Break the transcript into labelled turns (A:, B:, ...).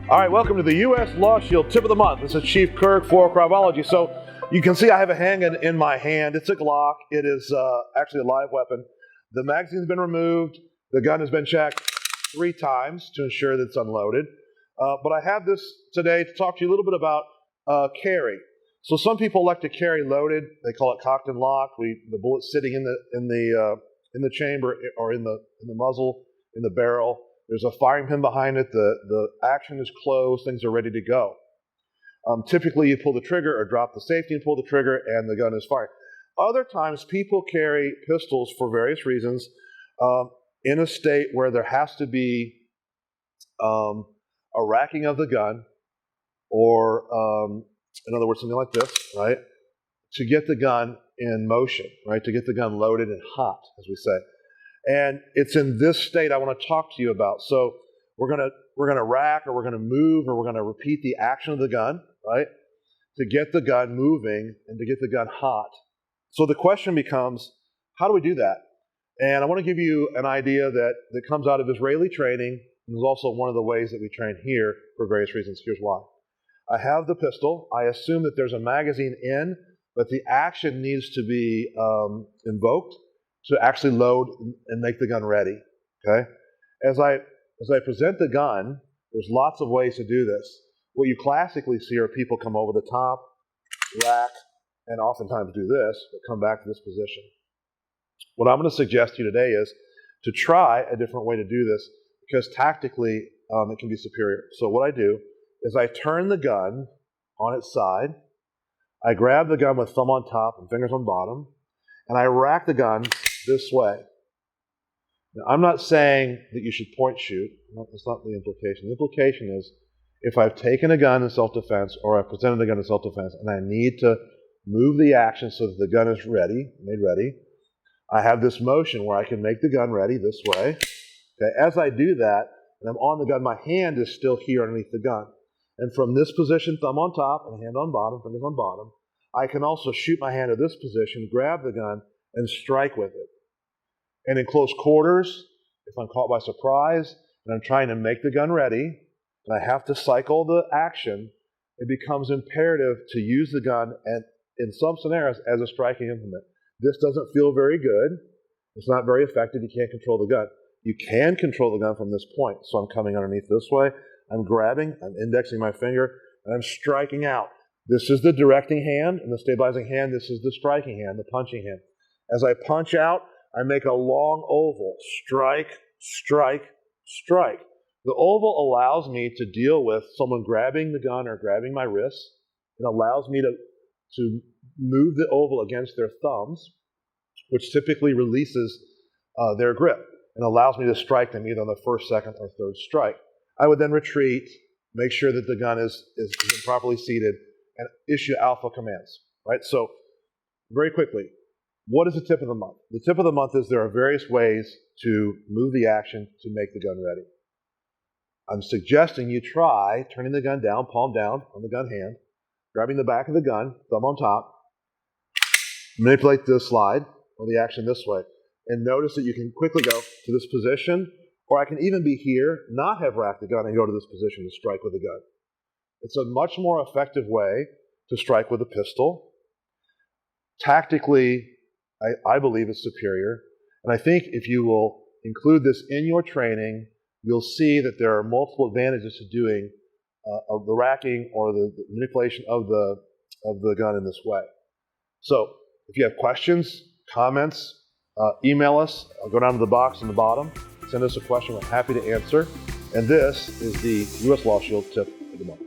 A: All right, welcome to the U.S. Law Shield Tip of the Month. This is Chief Kirk for Kravology. So you can see I have a handgun in my hand. It's a Glock. It is actually a live weapon. The magazine's been removed. The gun has been checked 3 times to ensure that it's unloaded. But I have this today to talk to you a little bit about carry. So some people like to carry loaded. They call it cocked and locked. The bullet's sitting in the chamber or in the muzzle, in the barrel. There's a firing pin behind it. The action is closed. Things are ready to go. Typically, you pull the trigger or drop the safety and pull the trigger, and the gun is firing. Other times, people carry pistols for various reasons in a state where there has to be a racking of the gun, or in other words, something like this, right? To get the gun in motion, right? To get the gun loaded and hot, as we say. And it's in this state I want to talk to you about. So we're gonna rack, or we're gonna move, or we're gonna repeat the action of the gun, right? To get the gun moving and to get the gun hot. So the question becomes, how do we do that? And I want to give you an idea that comes out of Israeli training, and is also one of the ways that we train here for various reasons. Here's why. I have the pistol. I assume that there's a magazine in, but the action needs to be invoked to actually load and make the gun ready, okay? As I present the gun, there's lots of ways to do this. What you classically see are people come over the top, rack, and oftentimes do this, but come back to this position. What I'm going to suggest to you today is to try a different way to do this, because tactically it can be superior. So what I do is I turn the gun on its side, I grab the gun with thumb on top and fingers on bottom, and I rack the gun this way. Now, I'm not saying that you should point shoot. That's not the implication. The implication is if I've taken a gun in self-defense, or I've presented a gun in self-defense, and I need to move the action so that the gun is ready, made ready, I have this motion where I can make the gun ready this way. Okay, as I do that, and I'm on the gun, my hand is still here underneath the gun. And from this position, thumb on top and hand on bottom, fingers on bottom, I can also shoot my hand to this position, grab the gun, and strike with it. And in close quarters, if I'm caught by surprise and I'm trying to make the gun ready, and I have to cycle the action, it becomes imperative to use the gun and, in some scenarios, as a striking implement. This doesn't feel very good. It's not very effective. You can't control the gun. You can control the gun from this point. So I'm coming underneath this way. I'm grabbing, I'm indexing my finger, and I'm striking out. This is the directing hand, and the stabilizing hand. This is the striking hand, the punching hand. As I punch out, I make a long oval. Strike, strike, strike. The oval allows me to deal with someone grabbing the gun or grabbing my wrist. It allows me to move the oval against their thumbs, which typically releases their grip, and allows me to strike them either on the first, second, or third strike. I would then retreat, make sure that the gun is properly seated, and issue alpha commands, right? So very quickly, what is the tip of the month? The tip of the month is there are various ways to move the action to make the gun ready. I'm suggesting you try turning the gun down, palm down on the gun hand, grabbing the back of the gun, thumb on top, manipulate the slide or the action this way, and notice that you can quickly go to this position, or I can even be here, not have racked the gun, and go to this position to strike with the gun. It's a much more effective way to strike with a pistol. Tactically, I believe it's superior, and I think if you will include this in your training, you'll see that there are multiple advantages to doing the racking or the manipulation of the gun in this way. So if you have questions, comments, email us. Go down to the box in the bottom, send us a question. We're happy to answer. And this is the U.S. Law Shield Tip of the Month.